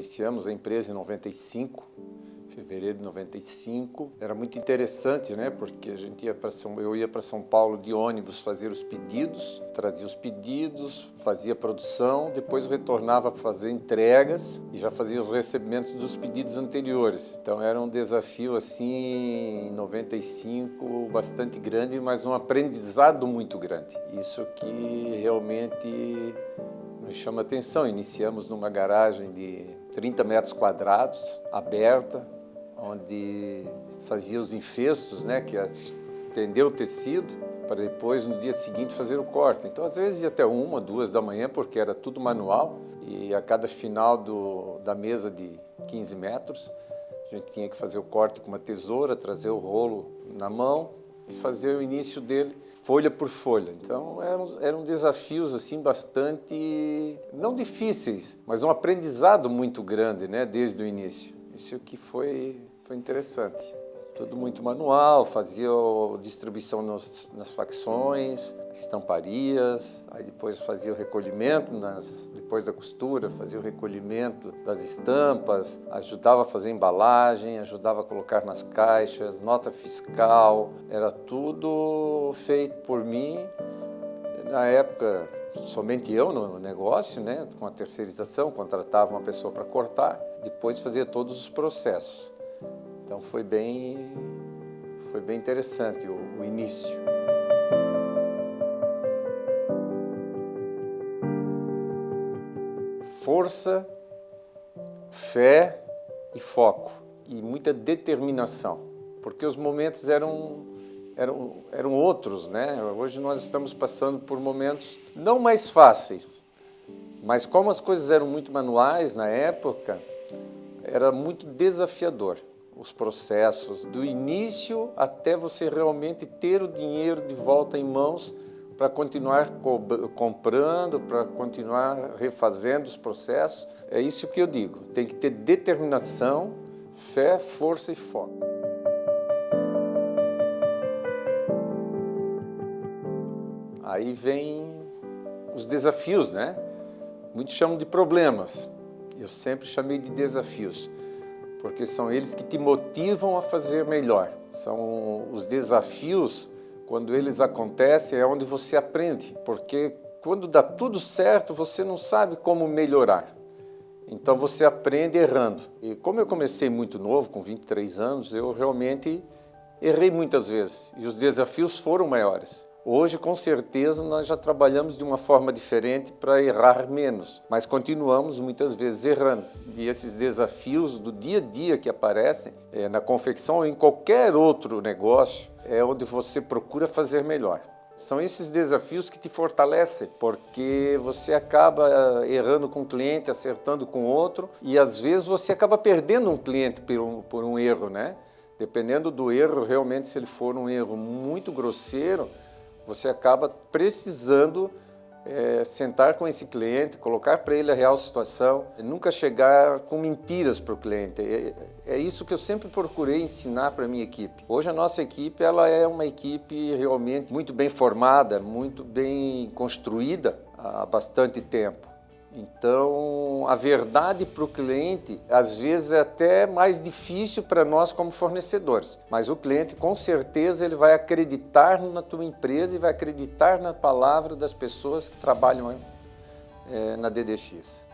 iniciamos a empresa em 95, fevereiro de 95. Era muito interessante, né? Porque eu ia para São Paulo de ônibus fazer os pedidos, trazia os pedidos, fazia produção, depois retornava para fazer entregas e já fazia os recebimentos dos pedidos anteriores. Então era um desafio assim, em 95, bastante grande, mas um aprendizado muito grande. Isso que realmente nos chama atenção. Iniciamos numa garagem de 30 metros quadrados, aberta, onde fazia os infestos, né, que estender o tecido, para depois, no dia seguinte, fazer o corte. Então, às vezes, ia até 1, 2 da manhã, porque era tudo manual, e a cada final da mesa de 15 metros, a gente tinha que fazer o corte com uma tesoura, trazer o rolo na mão e fazer o início dele folha por folha. Então, eram desafios assim bastante, não difíceis, mas um aprendizado muito grande, né, desde o início. Isso que foi interessante. Tudo muito manual, fazia a distribuição nas facções, estamparias, aí depois fazia o recolhimento, depois da costura, fazia o recolhimento das estampas, ajudava a fazer embalagem, ajudava a colocar nas caixas, nota fiscal, era tudo feito por mim. Na época, somente eu no negócio, né, com a terceirização, contratava uma pessoa para cortar, depois fazia todos os processos. Então foi bem interessante o início. Força, fé e foco, e muita determinação, porque os momentos eram outros, né? Hoje nós estamos passando por momentos não mais fáceis, mas como as coisas eram muito manuais na época, era muito desafiador. Os processos, do início até você realmente ter o dinheiro de volta em mãos para continuar comprando, para continuar refazendo os processos. É isso que eu digo, tem que ter determinação, fé, força e foco. Aí vem os desafios, né? Muitos chamam de problemas, eu sempre chamei de desafios, porque são eles que te motivam a fazer melhor. São os desafios, quando eles acontecem, é onde você aprende, porque quando dá tudo certo, você não sabe como melhorar. Então você aprende errando. E como eu comecei muito novo, com 23 anos, eu realmente errei muitas vezes, e os desafios foram maiores. Hoje, com certeza, nós já trabalhamos de uma forma diferente para errar menos, mas continuamos muitas vezes errando. E esses desafios do dia a dia que aparecem na confecção ou em qualquer outro negócio é onde você procura fazer melhor. São esses desafios que te fortalecem, porque você acaba errando com um cliente, acertando com outro, e às vezes você acaba perdendo um cliente por um erro, né? Dependendo do erro, realmente, se ele for um erro muito grosseiro, você acaba precisando sentar com esse cliente, colocar para ele a real situação, nunca chegar com mentiras para o cliente. É isso que eu sempre procurei ensinar para a minha equipe. Hoje a nossa equipe ela é uma equipe realmente muito bem formada, muito bem construída há bastante tempo. Então, a verdade para o cliente, às vezes, é até mais difícil para nós como fornecedores. Mas o cliente, com certeza, ele vai acreditar na tua empresa e vai acreditar na palavra das pessoas que trabalham na DDX.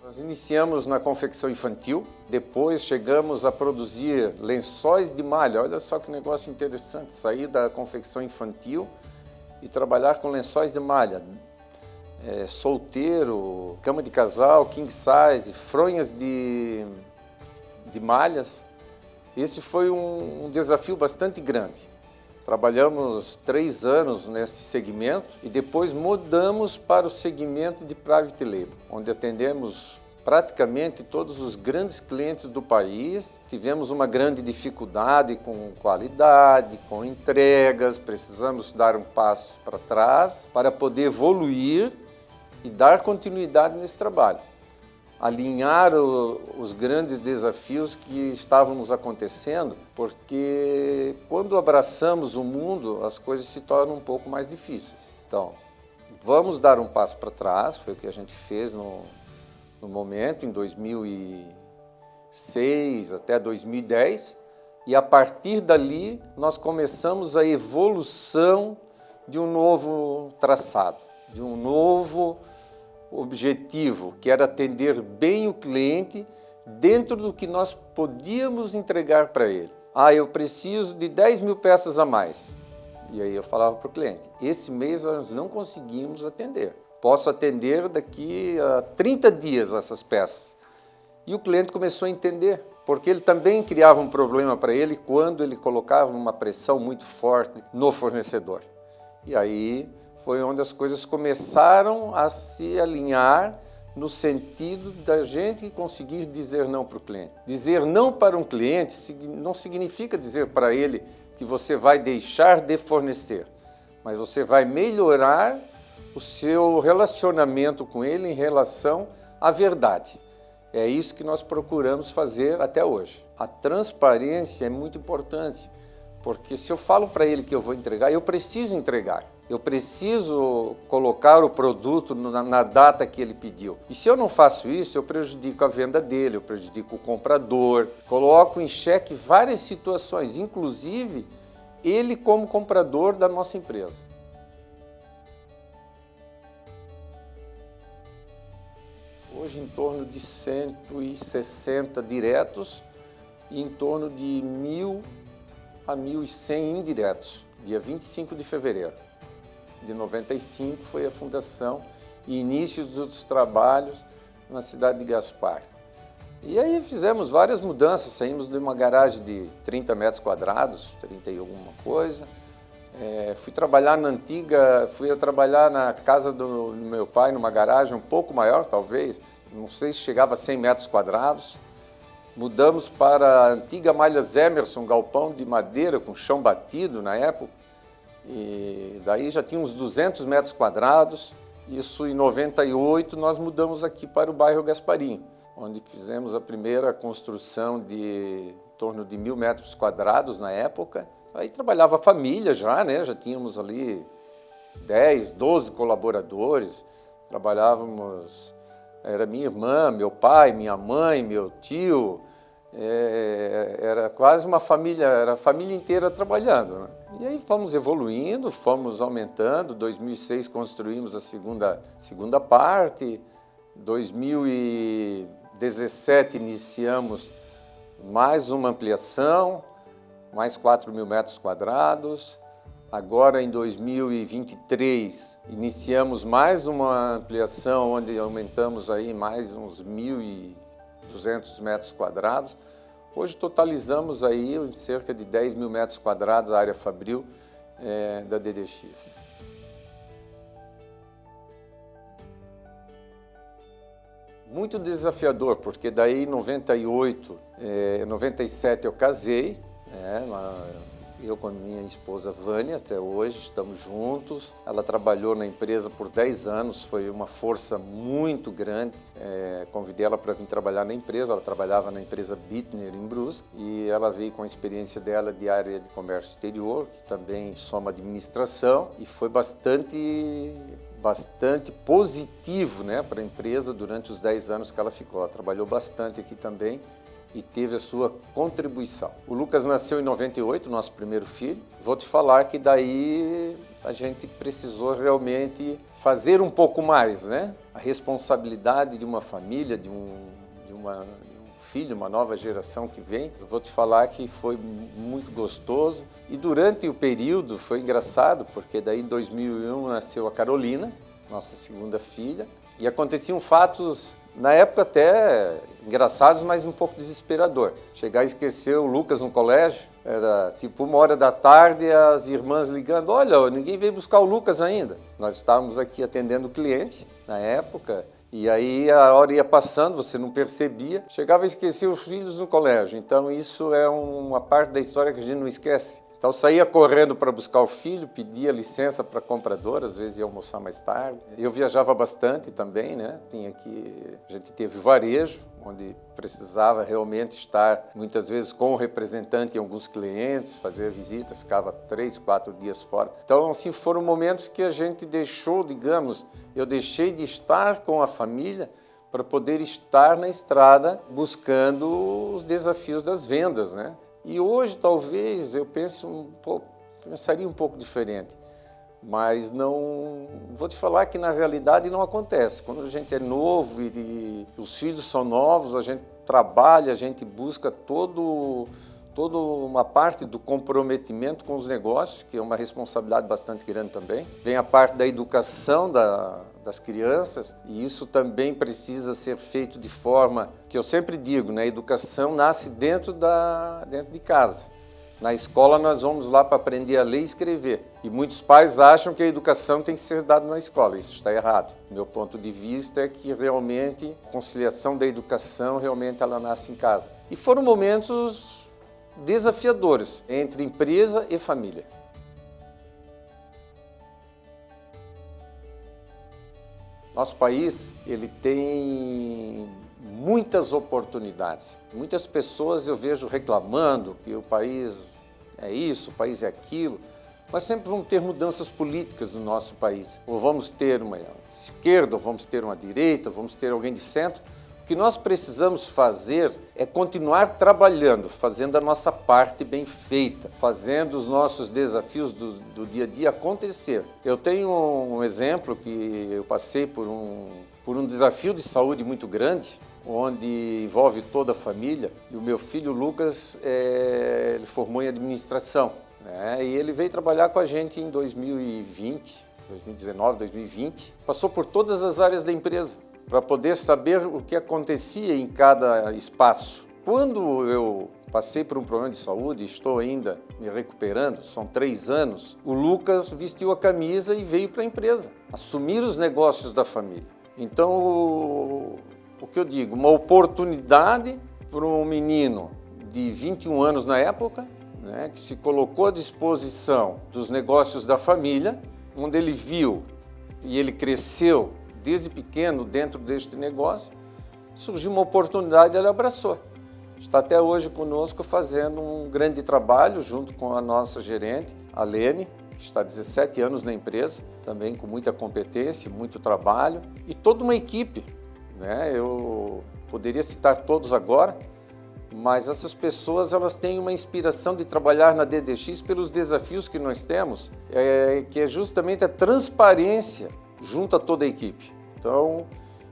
Nós iniciamos na confecção infantil, depois chegamos a produzir lençóis de malha. Olha só que negócio interessante, sair da confecção infantil e trabalhar com lençóis de malha, solteiro, cama de casal, king size, fronhas de malhas. Esse foi um desafio bastante grande. Trabalhamos 3 anos nesse segmento e depois mudamos para o segmento de private label, onde atendemos praticamente todos os grandes clientes do país. Tivemos uma grande dificuldade com qualidade, com entregas, precisamos dar um passo para trás para poder evoluir e dar continuidade nesse trabalho. Alinhar os grandes desafios que estavam nos acontecendo, porque quando abraçamos o mundo, as coisas se tornam um pouco mais difíceis. Então, vamos dar um passo para trás, foi o que a gente fez no momento, em 2006 até 2010, e a partir dali nós começamos a evolução de um novo traçado, de um novo objetivo, que era atender bem o cliente dentro do que nós podíamos entregar para ele. Eu preciso de 10 mil peças a mais. E aí eu falava para o cliente, esse mês nós não conseguimos atender. Posso atender daqui a 30 dias essas peças. E o cliente começou a entender, porque ele também criava um problema para ele quando ele colocava uma pressão muito forte no fornecedor. E aí foi onde as coisas começaram a se alinhar no sentido da gente conseguir dizer não para o cliente. Dizer não para um cliente não significa dizer para ele que você vai deixar de fornecer, mas você vai melhorar o seu relacionamento com ele em relação à verdade. É isso que nós procuramos fazer até hoje. A transparência é muito importante, porque se eu falo para ele que eu vou entregar, eu preciso entregar. Eu preciso colocar o produto na data que ele pediu. E se eu não faço isso, eu prejudico a venda dele, eu prejudico o comprador, coloco em xeque várias situações, inclusive ele como comprador da nossa empresa. Hoje em torno de 160 diretos e em torno de 1.000 a 1.100 indiretos, dia 25 de fevereiro de 95 foi a fundação e início dos trabalhos na cidade de Gaspar. E aí fizemos várias mudanças, saímos de uma garagem de 30 metros quadrados, 30 e alguma coisa. Fui trabalhar na casa do meu pai, numa garagem um pouco maior, talvez, não sei se chegava a 100 metros quadrados. Mudamos para a antiga Malhas Emerson, galpão de madeira com chão batido na época, e daí já tinha uns 200 metros quadrados. Isso em 98 nós mudamos aqui para o bairro Gasparim, onde fizemos a primeira construção de em torno de 1.000 metros quadrados na época. Aí trabalhava a família já, né? Já tínhamos ali 10, 12 colaboradores, trabalhávamos, era minha irmã, meu pai, minha mãe, meu tio, era quase uma família, era a família inteira trabalhando, né? E aí fomos evoluindo, fomos aumentando. 2006 construímos a segunda parte, 2017 iniciamos mais uma ampliação, mais 4.000 metros quadrados. Agora, em 2023, iniciamos mais uma ampliação, onde aumentamos aí mais uns 1.200 metros quadrados. Hoje totalizamos aí cerca de 10.000 metros quadrados a área fabril da DDX. Muito desafiador, porque daí em 97 eu casei, eu com a minha esposa Vânia, até hoje estamos juntos. Ela trabalhou na empresa por 10 anos, foi uma força muito grande. Convidei ela para vir trabalhar na empresa, ela trabalhava na empresa Bittner em Brusque, e ela veio com a experiência dela de área de comércio exterior, que também soma administração, e foi bastante positivo, né, para a empresa durante os 10 anos que ela ficou. Ela trabalhou bastante aqui também e teve a sua contribuição. O Lucas nasceu em 98, nosso primeiro filho. Vou te falar que daí a gente precisou realmente fazer um pouco mais, né? A responsabilidade de uma família, de um filho, uma nova geração que vem. Eu vou te falar que foi muito gostoso. E durante o período foi engraçado, porque daí em 2001 nasceu a Carolina, nossa segunda filha, e aconteciam fatos na época até engraçados, mas um pouco desesperador. Chegar a esquecer o Lucas no colégio, era tipo 1h da tarde, as irmãs ligando, olha, ninguém veio buscar o Lucas ainda. Nós estávamos aqui atendendo o cliente na época, e aí a hora ia passando, você não percebia, chegava a esquecer os filhos no colégio. Então isso é uma parte da história que a gente não esquece, Então eu saía correndo para buscar o filho, pedia licença para a compradora, às vezes ia almoçar mais tarde. Eu viajava bastante também, né? A gente teve varejo, onde precisava realmente estar muitas vezes com o representante em alguns clientes, fazer visita, ficava 3, 4 dias fora. Então, assim, foram momentos que a gente deixou, digamos, eu deixei de estar com a família para poder estar na estrada buscando os desafios das vendas, né? E hoje, talvez, eu pensaria um pouco diferente, mas não vou te falar que na realidade não acontece. Quando a gente é novo e os filhos são novos, a gente trabalha, a gente busca toda uma parte do comprometimento com os negócios, que é uma responsabilidade bastante grande também. Vem a parte da educação das crianças, e isso também precisa ser feito de forma que eu sempre digo, né? A educação nasce dentro de casa. Na escola nós vamos lá para aprender a ler e escrever. E muitos pais acham que a educação tem que ser dada na escola. Isso está errado. Meu ponto de vista é que realmente a conciliação da educação realmente ela nasce em casa. E foram momentos desafiadores entre empresa e família. Nosso país, ele tem muitas oportunidades. Muitas pessoas eu vejo reclamando que o país é isso, o país é aquilo. Nós sempre vamos ter mudanças políticas no nosso país. Ou vamos ter uma esquerda, ou vamos ter uma direita, ou vamos ter alguém de centro. O que nós precisamos fazer é continuar trabalhando, fazendo a nossa parte bem feita, fazendo os nossos desafios do dia a dia acontecer. Eu tenho um exemplo que eu passei por um desafio de saúde muito grande, onde envolve toda a família, e o meu filho Lucas, ele formou em administração, né? E ele veio trabalhar com a gente em 2019, 2020, passou por todas as áreas da empresa, para poder saber o que acontecia em cada espaço. Quando eu passei por um problema de saúde, estou ainda me recuperando, são 3 anos, o Lucas vestiu a camisa e veio para a empresa, assumir os negócios da família. Então, o que eu digo, uma oportunidade para um menino de 21 anos na época, né, que se colocou à disposição dos negócios da família, onde ele viu e ele cresceu desde pequeno dentro deste negócio, surgiu uma oportunidade e ele abraçou. Está até hoje conosco fazendo um grande trabalho junto com a nossa gerente, a Lene, que está há 17 anos na empresa, também com muita competência, muito trabalho e toda uma equipe, né? Eu poderia citar todos agora, mas essas pessoas elas têm uma inspiração de trabalhar na DDX pelos desafios que nós temos, que é justamente a transparência junto a toda a equipe. Então,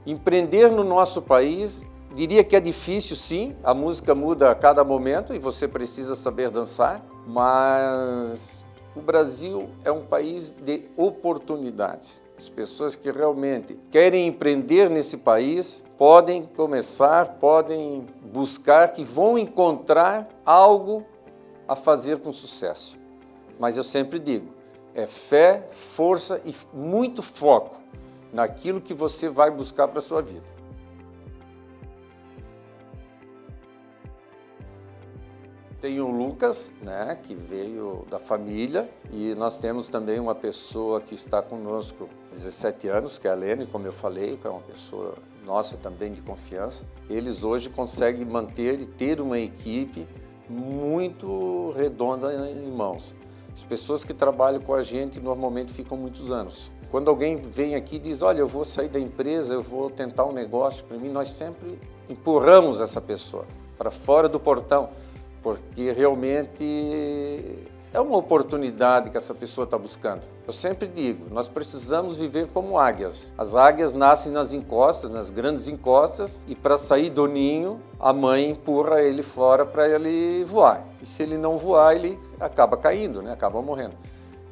empreender no nosso país, diria que é difícil sim, a música muda a cada momento e você precisa saber dançar, mas o Brasil é um país de oportunidades. As pessoas que realmente querem empreender nesse país podem começar, podem buscar, que vão encontrar algo a fazer com sucesso. Mas eu sempre digo, é fé, força e muito foco naquilo que você vai buscar para a sua vida. Tem o Lucas, né, que veio da família, e nós temos também uma pessoa que está conosco há 17 anos, que é a Lene, como eu falei, que é uma pessoa nossa também de confiança. Eles hoje conseguem manter e ter uma equipe muito redonda em mãos. As pessoas que trabalham com a gente normalmente ficam muitos anos. Quando alguém vem aqui e diz, olha, eu vou sair da empresa, eu vou tentar um negócio para mim, nós sempre empurramos essa pessoa para fora do portão, porque realmente é uma oportunidade que essa pessoa está buscando. Eu sempre digo, nós precisamos viver como águias. As águias nascem nas encostas, nas grandes encostas, e para sair do ninho, a mãe empurra ele fora para ele voar. E se ele não voar, ele acaba caindo, né? Acaba morrendo.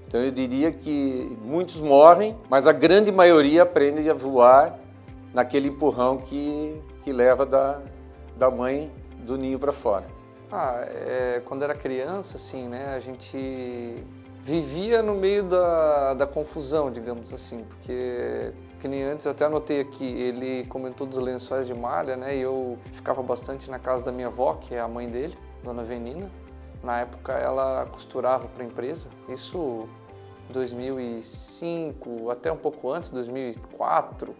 Então eu diria que muitos morrem, mas a grande maioria aprende a voar naquele empurrão que leva da mãe do ninho para fora. Quando era criança, assim, né, a gente vivia no meio da confusão, digamos assim, porque, que nem antes, eu até anotei aqui, ele comentou dos lençóis de malha, né, e eu ficava bastante na casa da minha avó, que é a mãe dele, Dona Venina, Na época ela costurava para a empresa, isso 2005, até um pouco antes, 2004,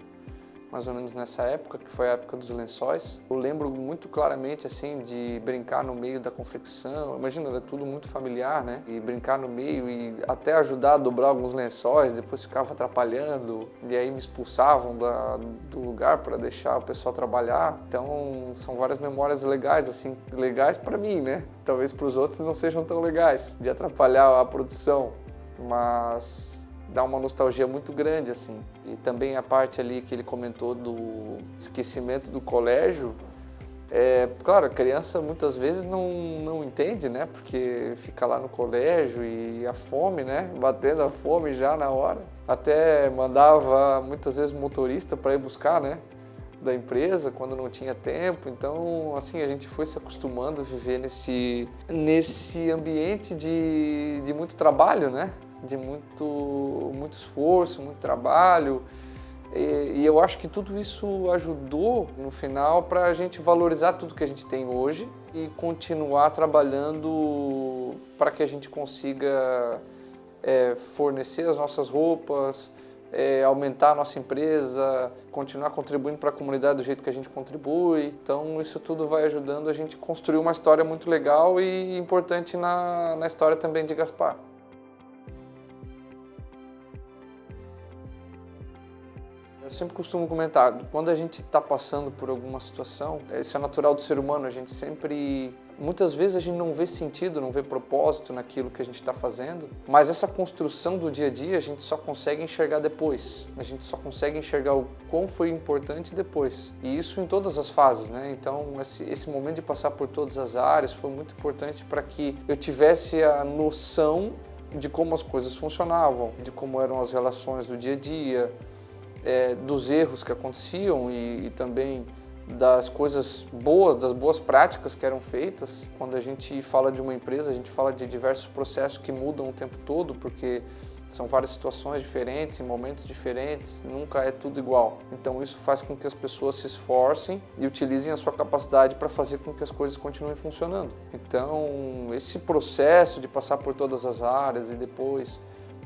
mais ou menos nessa época, que foi a época dos lençóis. Eu lembro muito claramente, assim, de brincar no meio da confecção. Imagina, era tudo muito familiar, né? E brincar no meio e até ajudar a dobrar alguns lençóis, depois ficava atrapalhando. E aí me expulsavam do lugar para deixar o pessoal trabalhar. Então, são várias memórias legais, assim, legais para mim, né? Talvez para os outros não sejam tão legais, de atrapalhar a produção, mas dá uma nostalgia muito grande, assim. E também a parte ali que ele comentou do esquecimento do colégio, claro, a criança muitas vezes não entende, né? Porque fica lá no colégio e a fome, né? Batendo a fome já na hora. Até mandava muitas vezes motorista para ir buscar, né? Da empresa quando não tinha tempo. Então, assim, a gente foi se acostumando a viver nesse ambiente de muito trabalho, né? De muito esforço, muito trabalho, e eu acho que tudo isso ajudou no final para a gente valorizar tudo que a gente tem hoje e continuar trabalhando para que a gente consiga fornecer as nossas roupas, aumentar a nossa empresa, continuar contribuindo para a comunidade do jeito que a gente contribui. Então isso tudo vai ajudando a gente construir uma história muito legal e importante na história também de Gaspar. Eu sempre costumo comentar, quando a gente está passando por alguma situação, isso é natural do ser humano, a gente sempre... Muitas vezes a gente não vê sentido, não vê propósito naquilo que a gente está fazendo, mas essa construção do dia a dia a gente só consegue enxergar depois. A gente só consegue enxergar o quão foi importante depois. E isso em todas as fases, né? Então esse momento de passar por todas as áreas foi muito importante para que eu tivesse a noção de como as coisas funcionavam, de como eram as relações do dia a dia, dos erros que aconteciam e também das coisas boas, das boas práticas que eram feitas. Quando a gente fala de uma empresa, a gente fala de diversos processos que mudam o tempo todo, porque são várias situações diferentes, em momentos diferentes, nunca é tudo igual. Então isso faz com que as pessoas se esforcem e utilizem a sua capacidade para fazer com que as coisas continuem funcionando. Então esse processo de passar por todas as áreas e depois,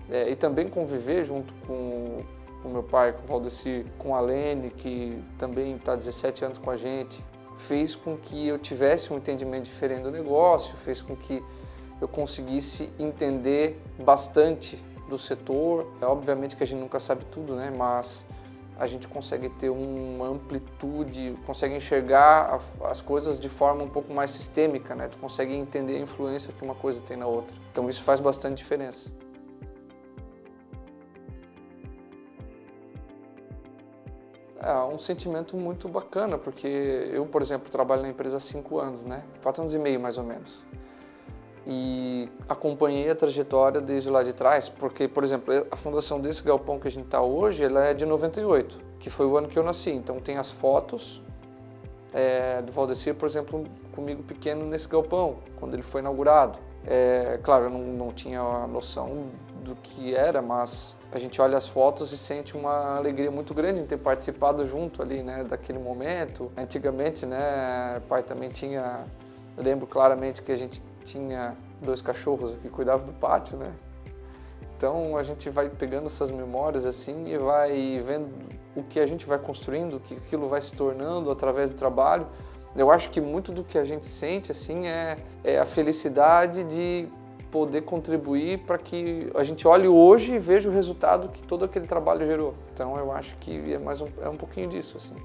e também conviver junto com o meu pai, com o Valdecir, com a Lene, que também está há 17 anos com a gente, fez com que eu tivesse um entendimento diferente do negócio, fez com que eu conseguisse entender bastante do setor. Obviamente que a gente nunca sabe tudo, né? Mas a gente consegue ter uma amplitude, consegue enxergar as coisas de forma um pouco mais sistêmica, né? Tu consegue entender a influência que uma coisa tem na outra. Então isso faz bastante diferença. É um sentimento muito bacana, porque eu, por exemplo, trabalho na empresa há 5 anos, né? 4 anos e meio, mais ou menos. E acompanhei a trajetória desde lá de trás, porque, por exemplo, a fundação desse galpão que a gente está hoje, ela é de 98, que foi o ano que eu nasci. Então tem as fotos do Valdecir, por exemplo, comigo pequeno nesse galpão, quando ele foi inaugurado. Claro, eu não tinha a noção do que era, mas a gente olha as fotos e sente uma alegria muito grande em ter participado junto ali, né, daquele momento. Antigamente, né, pai também tinha, eu lembro claramente que a gente tinha 2 cachorros que cuidavam do pátio, né? Então a gente vai pegando essas memórias assim e vai vendo o que a gente vai construindo, o que aquilo vai se tornando através do trabalho. Eu acho que muito do que a gente sente assim é a felicidade de poder contribuir para que a gente olhe hoje e veja o resultado que todo aquele trabalho gerou. Então eu acho que é um pouquinho disso, assim.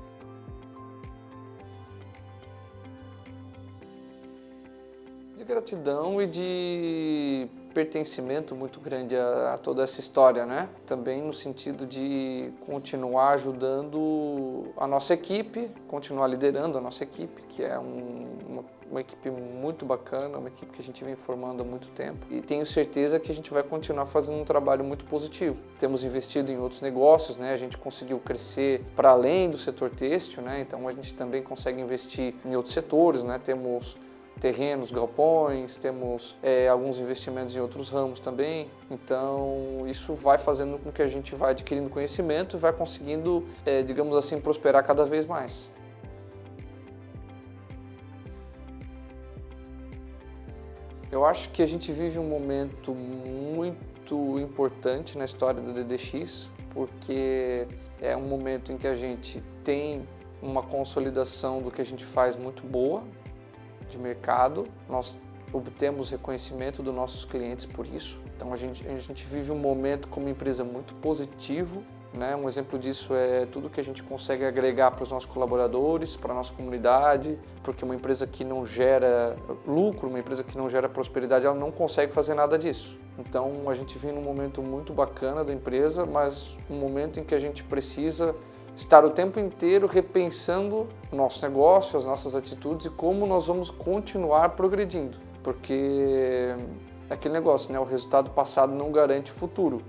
De gratidão e de pertencimento muito grande a toda essa história, né? Também no sentido de continuar ajudando a nossa equipe, continuar liderando a nossa equipe, que é uma equipe muito bacana, uma equipe que a gente vem formando há muito tempo. E tenho certeza que a gente vai continuar fazendo um trabalho muito positivo. Temos investido em outros negócios, né? A gente conseguiu crescer para além do setor têxtil, né? Então a gente também consegue investir em outros setores, né? Temos terrenos, galpões, temos alguns investimentos em outros ramos também. Então isso vai fazendo com que a gente vá adquirindo conhecimento e vai conseguindo, digamos assim, prosperar cada vez mais. Eu acho que a gente vive um momento muito importante na história da DDX, porque é um momento em que a gente tem uma consolidação do que a gente faz muito boa de mercado. Nós obtemos reconhecimento dos nossos clientes por isso. Então a gente vive um momento como empresa muito positivo, né? Um exemplo disso é tudo que a gente consegue agregar para os nossos colaboradores, para a nossa comunidade, porque uma empresa que não gera lucro, uma empresa que não gera prosperidade, ela não consegue fazer nada disso. Então a gente vem num momento muito bacana da empresa, mas um momento em que a gente precisa estar o tempo inteiro repensando o nosso negócio, as nossas atitudes e como nós vamos continuar progredindo, porque é aquele negócio, né? O resultado passado não garante o futuro.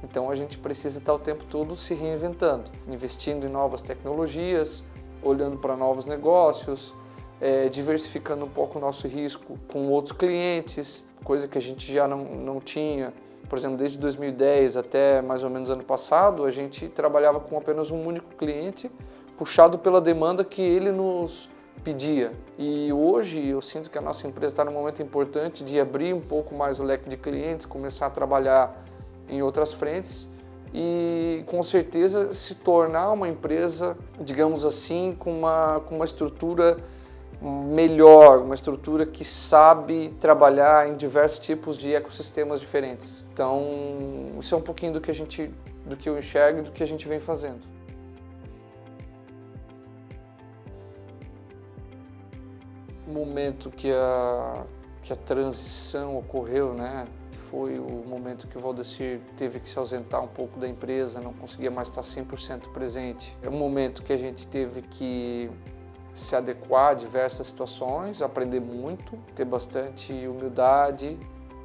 Então a gente precisa estar o tempo todo se reinventando, investindo em novas tecnologias, olhando para novos negócios, diversificando um pouco o nosso risco com outros clientes, coisa que a gente já não tinha. Por exemplo, desde 2010 até mais ou menos ano passado, a gente trabalhava com apenas um único cliente, puxado pela demanda que ele nos pedia. E hoje eu sinto que a nossa empresa está num momento importante de abrir um pouco mais o leque de clientes, começar a trabalhar em outras frentes e com certeza se tornar uma empresa, digamos assim, com uma estrutura melhor, uma estrutura que sabe trabalhar em diversos tipos de ecossistemas diferentes. Então, isso é um pouquinho do que eu enxergo e do que a gente vem fazendo. O momento que a transição ocorreu, né? Foi o momento que o Valdecir teve que se ausentar um pouco da empresa, não conseguia mais estar 100% presente. É um momento que a gente teve que se adequar a diversas situações, aprender muito, ter bastante humildade,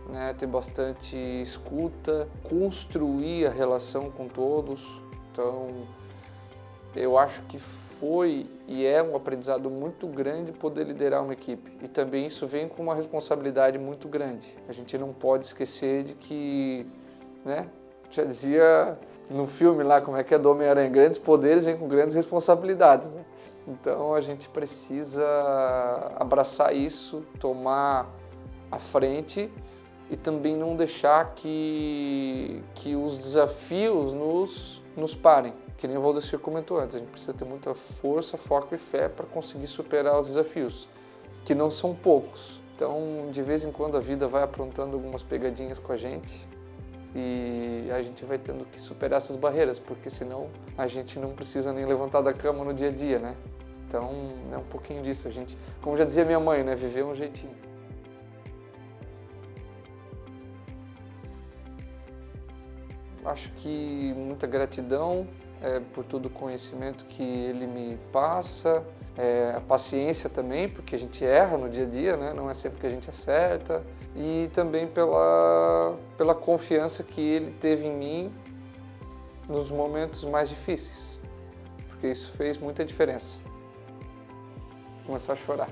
né, ter bastante escuta, construir a relação com todos. Então, eu acho que foi e é um aprendizado muito grande poder liderar uma equipe. E também isso vem com uma responsabilidade muito grande. A gente não pode esquecer de que, né, já dizia no filme lá, como é que é do Homem-Aranha, grandes poderes vêm com grandes responsabilidades, né? Então a gente precisa abraçar isso, tomar a frente e também não deixar que os desafios nos parem. Que nem o Valdecir comentou antes, a gente precisa ter muita força, foco e fé para conseguir superar os desafios, que não são poucos. Então, de vez em quando a vida vai aprontando algumas pegadinhas com a gente e a gente vai tendo que superar essas barreiras, porque senão a gente não precisa nem levantar da cama no dia a dia, né? Então, é um pouquinho disso. A gente, como já dizia minha mãe, né? Viver um jeitinho. Acho que muita gratidão por todo o conhecimento que ele me passa, a paciência também, porque a gente erra no dia a dia, né? Não é sempre que a gente acerta, e também pela confiança que ele teve em mim nos momentos mais difíceis, porque isso fez muita diferença. Vou começar a chorar.